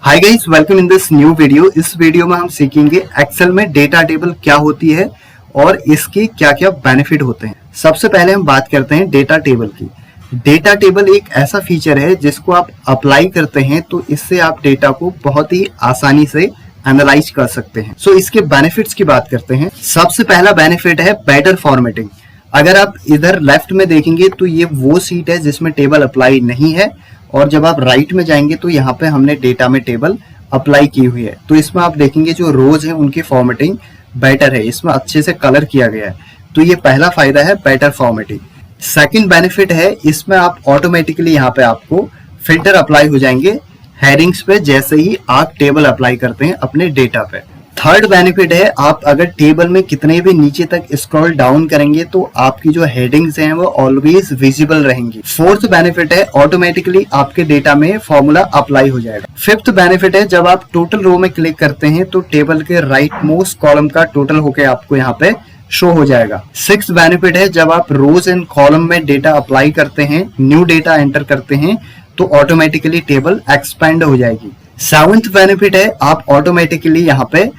Hi guys, welcome in this new video. इस video में हम सीखेंगे एक्सेल में डेटा टेबल क्या होती है और इसके क्या क्या बेनिफिट होते हैं। सबसे पहले हम बात करते हैं डेटा टेबल की। डेटा टेबल एक ऐसा फीचर है जिसको आप अप्लाई करते हैं तो इससे आप डेटा को बहुत ही आसानी से एनालाइज कर सकते हैं। सो इसके बेनिफिट्स की बात करते हैं। सबसे पहला बेनिफिट है बेटर फॉर्मेटिंग। अगर आप इधर लेफ्ट में देखेंगे तो ये वो सीट है जिसमें टेबल अप्लाई नहीं है, और जब आप राइट में जाएंगे तो यहाँ पे हमने डेटा में टेबल अप्लाई की हुई है। तो इसमें आप देखेंगे जो रोज है उनकी फॉर्मेटिंग बेटर है, इसमें अच्छे से कलर किया गया है। तो ये पहला फायदा है बेटर फॉर्मेटिंग। सेकंड बेनिफिट है, इसमें आप ऑटोमेटिकली यहाँ पे आपको फिल्टर अप्लाई हो जाएंगे हेडिंग्स पे जैसे ही आप टेबल अप्लाई करते हैं अपने डेटा पे। थर्ड बेनिफिट है, आप अगर टेबल में कितने भी नीचे तक स्क्रॉल डाउन करेंगे तो आपकी जो हेडिंग्स हैं वो ऑलवेज विजिबल रहेंगी। फोर्थ बेनिफिट है, ऑटोमेटिकली आपके डेटा में फॉर्मूला अप्लाई हो जाएगा। फिफ्थ बेनिफिट है, जब आप टोटल रो में क्लिक करते हैं तो टेबल के राइट मोस्ट कॉलम का टोटल होके आपको यहाँ पे शो हो जाएगा। सिक्स्थ बेनिफिट है, जब आप रोज एंड कॉलम में डेटा अप्लाई करते हैं, न्यू डेटा एंटर करते हैं तो ऑटोमेटिकली टेबल एक्सपेंड हो जाएगी। सेवंथ बेनिफिट है, आप ऑटोमेटिकली यहाँ पे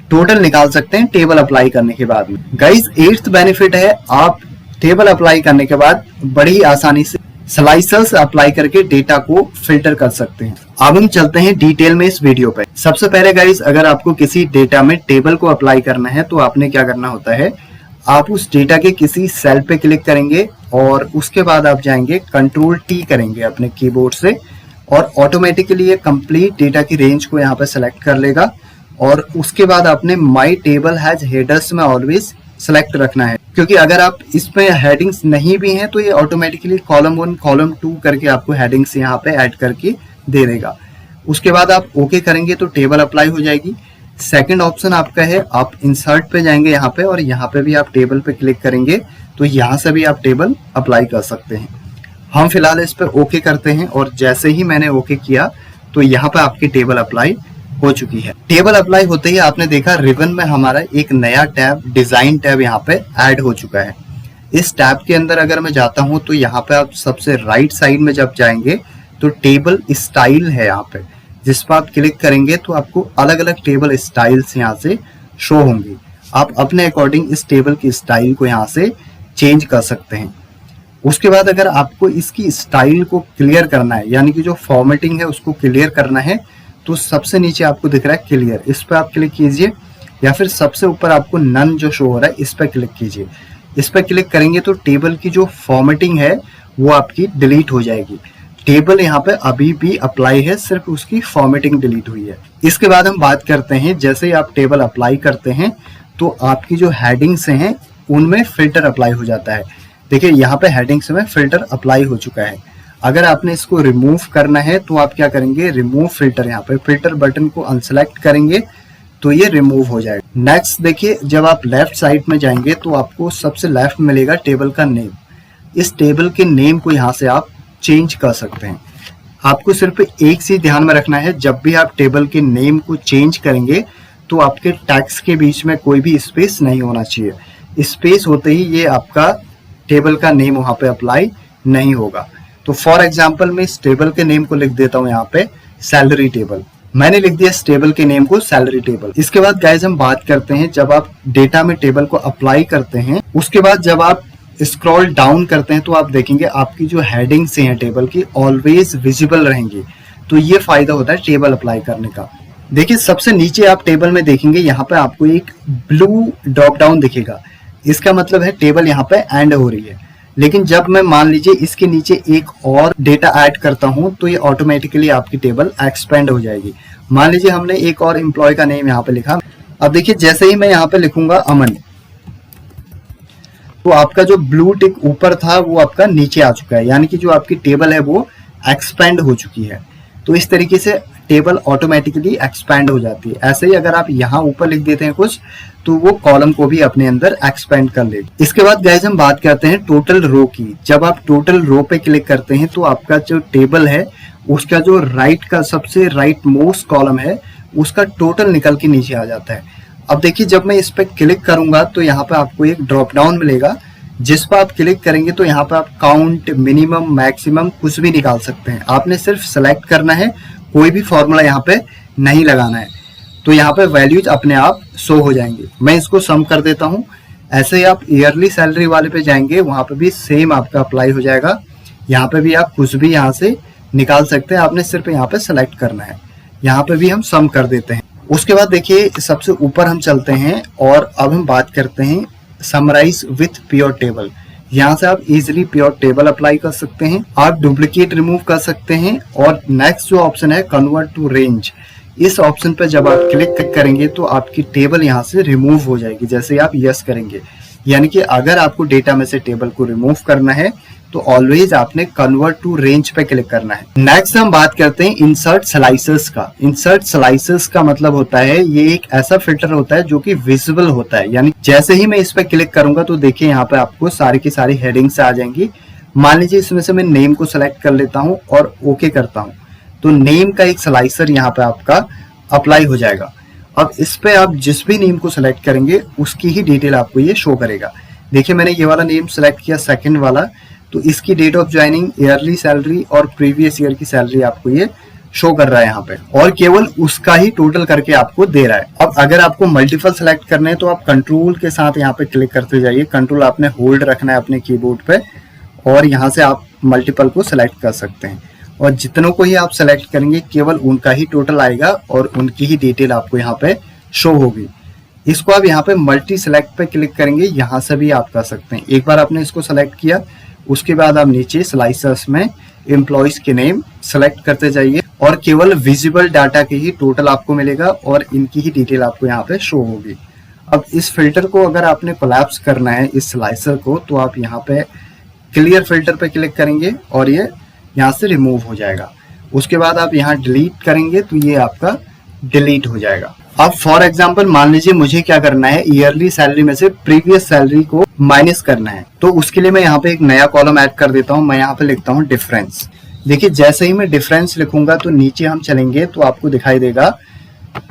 टोटल निकाल सकते हैं टेबल अप्लाई करने के बाद में। गाइस, एट्थ बेनिफिट है, आप टेबल अप्लाई करने के बाद बड़ी आसानी से स्लाइसर्स अप्लाई करके डेटा को फिल्टर कर सकते हैं। अब हम चलते हैं डिटेल में इस वीडियो पे। सबसे पहले गाइस, अगर आपको किसी डेटा में टेबल को अप्लाई करना है तो आपने क्या करना होता है, आप उस डेटा के किसी सेल पे क्लिक करेंगे और उसके बाद आप जाएंगे कंट्रोल टी करेंगे अपने कीबोर्ड से, और ऑटोमेटिकली ये कंप्लीट डेटा की रेंज को यहाँ पे सेलेक्ट कर लेगा। और उसके बाद आपने माई टेबल हैज हेडर्स में ऑलवेज सेलेक्ट रखना है, क्योंकि अगर आप इसमें हेडिंग्स नहीं भी हैं तो ये ऑटोमेटिकली कॉलम 1 कॉलम 2 करके आपको हेडिंग्स यहाँ पे ऐड करके दे देगा। उसके बाद आप ओके करेंगे तो टेबल अप्लाई हो जाएगी। सेकंड ऑप्शन आपका है, आप इंसर्ट पे जाएंगे यहाँ पे, और यहाँ पे भी आप टेबल पे क्लिक करेंगे तो यहाँ से भी आप टेबल अप्लाई कर सकते हैं। हम फिलहाल इस पर ओके करते हैं, और जैसे ही मैंने ओके किया तो यहाँ पे आपकी टेबल अप्लाई हो चुकी है। टेबल अप्लाई होते ही आपने देखा रिबन में हमारा एक नया टैब डिजाइन टैब यहाँ पे ऐड हो चुका है। इस टैब के अंदर अगर मैं जाता हूँ तो यहाँ पे आप सबसे राइट साइड में जब जाएंगे तो टेबल स्टाइल है यहाँ पे, जिस पर आप क्लिक करेंगे तो आपको अलग अलग टेबल स्टाइल्स यहाँ से शो होंगी। आप अपने अकॉर्डिंग इस टेबल की स्टाइल को यहाँ से चेंज कर सकते हैं। उसके बाद अगर आपको इसकी स्टाइल को क्लियर करना है, यानी कि जो फॉर्मेटिंग है उसको क्लियर करना है, तो सबसे नीचे आपको दिख रहा है क्लियर, इस पर आप क्लिक कीजिए, या फिर सबसे ऊपर आपको नन जो शो हो रहा है इस पर क्लिक कीजिए। इस पर क्लिक करेंगे तो टेबल की जो फॉर्मेटिंग है वो आपकी डिलीट हो जाएगी। टेबल यहाँ पे अभी भी अप्लाई है, सिर्फ उसकी फॉर्मेटिंग डिलीट हुई है। इसके बाद हम बात करते हैं, जैसे ही आप टेबल अप्लाई करते हैं तो आपकी जो हेडिंग्स हैं उनमें फिल्टर अप्लाई हो जाता है। देखिए यहाँ पे हेडिंग्स में फिल्टर अप्लाई हो चुका है। अगर आपने इसको रिमूव करना है तो आप क्या करेंगे, रिमूव फिल्टर, यहाँ पे फिल्टर बटन को अनसेलेक्ट करेंगे तो ये रिमूव हो जाएगा। नेक्स्ट देखिए, जब आप लेफ्ट साइड में जाएंगे तो आपको सबसे लेफ्ट मिलेगा टेबल का नेम। इस टेबल के नेम को यहाँ से आप चेंज कर सकते हैं। आपको सिर्फ एक चीज ध्यान में रखना है, जब भी आप टेबल के नेम को चेंज करेंगे तो आपके टैग्स के बीच में कोई भी स्पेस नहीं होना चाहिए। स्पेस होते ही ये आपका टेबल का नेम वहां पे अप्लाई नहीं होगा। तो फॉर एग्जाम्पल मैं इस टेबल के नेम को लिख देता हूँ यहाँ पे सैलरी टेबल। मैंने लिख दिया इस टेबल के नेम को सैलरी टेबल। इसके बाद गाइस हम बात करते हैं, जब आप डेटा में टेबल को अप्लाई करते हैं उसके बाद जब आप स्क्रॉल डाउन करते हैं तो आप देखेंगे आपकी जो हेडिंग्स हैं टेबल की ऑलवेज विजिबल रहेंगी। तो ये फायदा होता है टेबल अप्लाई करने का। देखिए सबसे नीचे आप टेबल में देखेंगे यहाँ पे आपको एक ब्लू ड्रॉप डाउन दिखेगा, इसका मतलब है टेबल यहाँ पे एंड हो रही है। लेकिन जब मैं मान लीजिए इसके नीचे एक और डेटा ऐड करता हूं तो ये ऑटोमेटिकली आपकी टेबल एक्सपेंड हो जाएगी। मान लीजिए हमने एक और एम्प्लॉय का नेम यहाँ पे लिखा। अब देखिए जैसे ही मैं यहाँ पे लिखूंगा अमन, तो आपका जो ब्लू टिक ऊपर था वो आपका नीचे आ चुका है, यानी कि जो आपकी टेबल है वो एक्सपेंड हो चुकी है। तो इस तरीके से टेबल ऑटोमेटिकली एक्सपेंड हो जाती है। ऐसे ही अगर आप यहाँ ऊपर लिख देते हैं कुछ तो वो कॉलम को भी अपने अंदर एक्सपेंड कर लेगी। इसके बाद गाइस हम बात करते हैं टोटल रो की। जब आप टोटल रो पे क्लिक करते हैं तो आपका जो टेबल है उसका जो राइट का सबसे राइट मोस्ट कॉलम है उसका टोटल निकल के नीचे आ जाता है। अब देखिए जब मैं इस पर क्लिक करूंगा तो यहाँ पे आपको एक ड्रॉप डाउन मिलेगा, जिस पर आप क्लिक करेंगे तो यहाँ पे आप काउंट, मिनिमम, मैक्सिमम कुछ भी निकाल सकते हैं। आपने सिर्फ सेलेक्ट करना है कोई भी फॉर्मूला यहाँ पे नहीं लगाना है, तो यहाँ पे वैल्यूज अपने आप शो हो जाएंगे। मैं इसको सम कर देता हूँ। ऐसे ही आप ईयरली सैलरी वाले पे जाएंगे, वहां पे भी सेम आपका अप्लाई हो जाएगा। यहाँ पे भी आप कुछ भी यहाँ से निकाल सकते हैं, आपने सिर्फ यहाँ पे सेलेक्ट करना है। यहाँ पे भी हम सम कर देते हैं। उसके बाद देखिए सबसे ऊपर हम चलते हैं और अब हम बात करते हैं समराइज विथ प्योर टेबल। यहाँ से आप इजिली प्योर टेबल अप्लाई कर सकते हैं, आप डुप्लीकेट रिमूव कर सकते हैं। और नेक्स्ट जो ऑप्शन है कन्वर्ट टू रेंज, इस ऑप्शन पर जब आप क्लिक करेंगे तो आपकी टेबल यहाँ से रिमूव हो जाएगी जैसे ही आप यस करेंगे। यानी कि अगर आपको डेटा में से टेबल को रिमूव करना है तो ऑलवेज आपने कन्वर्ट टू रेंज पे क्लिक करना है। नेक्स्ट हम बात करते हैं इंसर्ट स्लाइसेस का। इंसर्ट स्लाइसेस का मतलब होता है ये एक ऐसा फिल्टर होता है जो कि विजिबल होता है। यानी जैसे ही मैं इस पे क्लिक करूंगा तो देखिए यहाँ पे आपको सारी की सारी हेडिंग्स आ जाएंगी। मान लीजिए इसमें से मैं नेम को सिलेक्ट कर लेता हूँ और ओके करता हूँ, तो नेम का एक स्लाइसर यहाँ पे आपका अप्लाई हो जाएगा। अब इस पे आप जिस भी नेम को सिलेक्ट करेंगे उसकी ही डिटेल आपको ये शो करेगा। देखिए मैंने ये वाला नेम सिलेक्ट किया, सेकंड वाला, तो इसकी date of joining, yearly salary और प्रीवियस ईयर की सैलरी आपको ये शो कर रहा है यहाँ पे, और केवल उसका ही टोटल करके आपको दे रहा है। अब अगर आपको मल्टीपल सेलेक्ट करने हैं तो आप कंट्रोल के साथ यहाँ पे क्लिक करते जाइए। कंट्रोल आपने होल्ड रखना है अपने कीबोर्ड पे और यहाँ से आप मल्टीपल को सिलेक्ट कर सकते हैं, और जितनों को ही आप सेलेक्ट करेंगे केवल उनका ही टोटल आएगा और उनकी ही डिटेल आपको यहाँ पे शो होगी। इसको आप यहाँ पे मल्टी सेलेक्ट पे क्लिक करेंगे, यहाँ से भी आप कर सकते हैं। एक बार आपने इसको सेलेक्ट किया, उसके बाद आप नीचे स्लाइसर्स में एम्प्लॉइज के नेम सेलेक्ट करते जाइए और केवल विजिबल डाटा के ही टोटल आपको मिलेगा और इनकी ही डिटेल आपको यहाँ पे शो होगी। अब इस फिल्टर को अगर आपने कोलैप्स करना है इस स्लाइसर को, तो आप यहाँ पे क्लियर फिल्टर पे क्लिक करेंगे और ये यहाँ से रिमूव हो जाएगा। उसके बाद आप यहाँ डिलीट करेंगे तो ये आपका डिलीट हो जाएगा। अब फॉर एग्जांपल मान लीजिए मुझे क्या करना है, ईयरली सैलरी में से प्रीवियस सैलरी को माइनस करना है, तो उसके लिए मैं यहाँ पे एक नया कॉलम ऐड कर देता हूँ। मैं यहाँ पे लिखता हूँ डिफरेंस। देखिए जैसे ही मैं डिफरेंस लिखूंगा तो नीचे हम चलेंगे तो आपको दिखाई देगा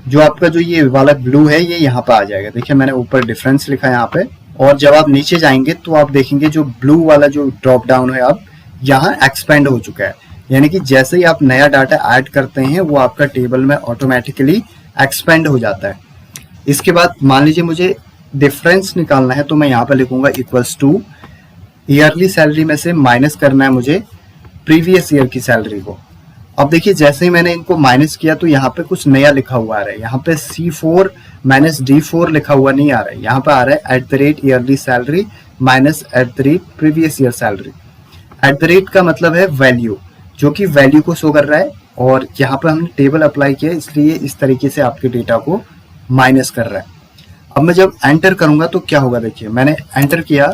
जो आपका जो ये वाला ब्लू है ये यहाँ पे आ जाएगा। देखिए मैंने ऊपर डिफरेंस लिखा है यहाँ पे, और जब आप नीचे जाएंगे तो आप देखेंगे जो ब्लू वाला जो ड्रॉप डाउन है अब यहाँ एक्सपेंड हो चुका है। यानी कि जैसे ही आप नया डाटा ऐड करते हैं वो आपका टेबल में ऑटोमेटिकली एक्सपेंड हो जाता है। इसके बाद मान लीजिए मुझे डिफरेंस निकालना है तो मैं यहाँ पे लिखूंगा इक्वल्स टू ईयरली सैलरी में से माइनस करना है मुझे प्रीवियस ईयर की सैलरी को। अब देखिए जैसे ही मैंने इनको माइनस किया तो यहाँ पे कुछ नया लिखा हुआ आ रहा है। यहाँ पे C4 माइनस D4 लिखा हुआ नहीं आ रहा है, यहाँ पे आ रहा है @ yearly salary minus @ previous year salary. @ का मतलब है वैल्यू, जो कि वैल्यू को शो कर रहा है, और यहाँ पर हमने टेबल अप्लाई किया इसलिए इस तरीके से आपके डेटा को माइनस कर रहा है। अब मैं जब एंटर करूंगा तो क्या होगा, देखिए मैंने एंटर किया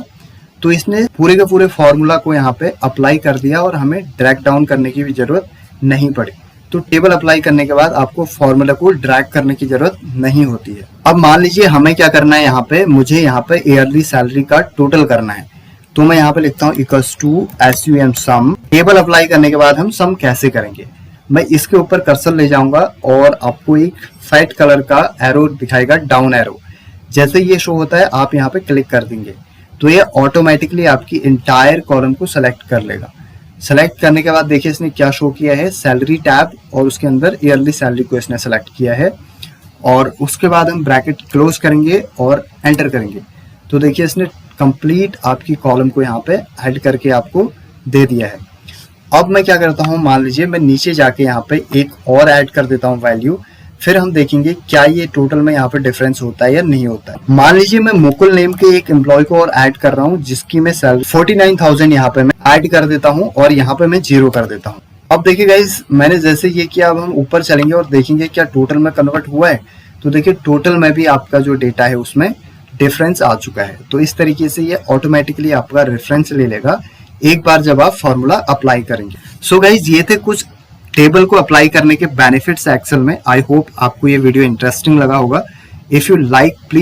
तो इसने पूरे के पूरे फॉर्मूला को यहाँ पे अप्लाई कर दिया और हमें ड्रैग डाउन करने की भी जरूरत नहीं पड़ी। तो टेबल अप्लाई करने के बाद आपको फॉर्मूला को ड्रैग करने की जरूरत नहीं होती है। अब मान लीजिए हमें क्या करना है, यहाँ पे मुझे यहाँ पे ईयरली सैलरी का टोटल करना है, तो मैं यहाँ पे लिखता हूँ equals to SUM sum. Table apply करने के बाद हम सम कैसे करेंगे, मैं इसके ऊपर कर्सर ले जाऊंगा और आपको एक फेड कलर का एरो दिखाएगा, डाउन एरो। जैसे ये शो होता है आप यहाँ पे क्लिक कर देंगे तो ये ऑटोमेटिकली आपकी इंटायर कॉलम को सेलेक्ट कर लेगा। सेलेक्ट करने के बाद देखिए इसने क्या शो किया है, सैलरी टैब, और उसके अंदर ईयरली सैलरी को इसने सेलेक्ट किया है। और उसके बाद हम ब्रैकेट क्लोज करेंगे और एंटर करेंगे तो देखिए इसने कंप्लीट आपकी कॉलम को यहाँ पे ऐड करके आपको दे दिया है। अब मैं क्या करता हूँ, मान लीजिए मैं नीचे जाके यहाँ पे एक और ऐड कर देता हूँ वैल्यू, फिर हम देखेंगे क्या ये टोटल में यहाँ पे डिफरेंस होता है या नहीं होता है। मान लीजिए मैं मुकुल नेम के एक एम्प्लॉय को और ऐड कर रहा हूँ जिसकी मैं सैलरी 49,000 यहाँ पे मैं ऐड कर देता हूँ और यहाँ पे मैं 0 कर देता हूँ। अब देखिए गाइस मैंने जैसे ये किया, अब हम ऊपर चलेंगे और देखेंगे क्या टोटल में कन्वर्ट हुआ है। तो देखिए टोटल में भी आपका जो डेटा है उसमें डिफरेंस आ चुका है। तो इस तरीके से ये ऑटोमेटिकली आपका रेफरेंस ले लेगा एक बार जब आप फॉर्मूला अप्लाई करेंगे। सो गाइज ये थे कुछ टेबल को अप्लाई करने के बेनिफिट्स एक्सेल में। आई होप आपको ये वीडियो इंटरेस्टिंग लगा होगा। If you like please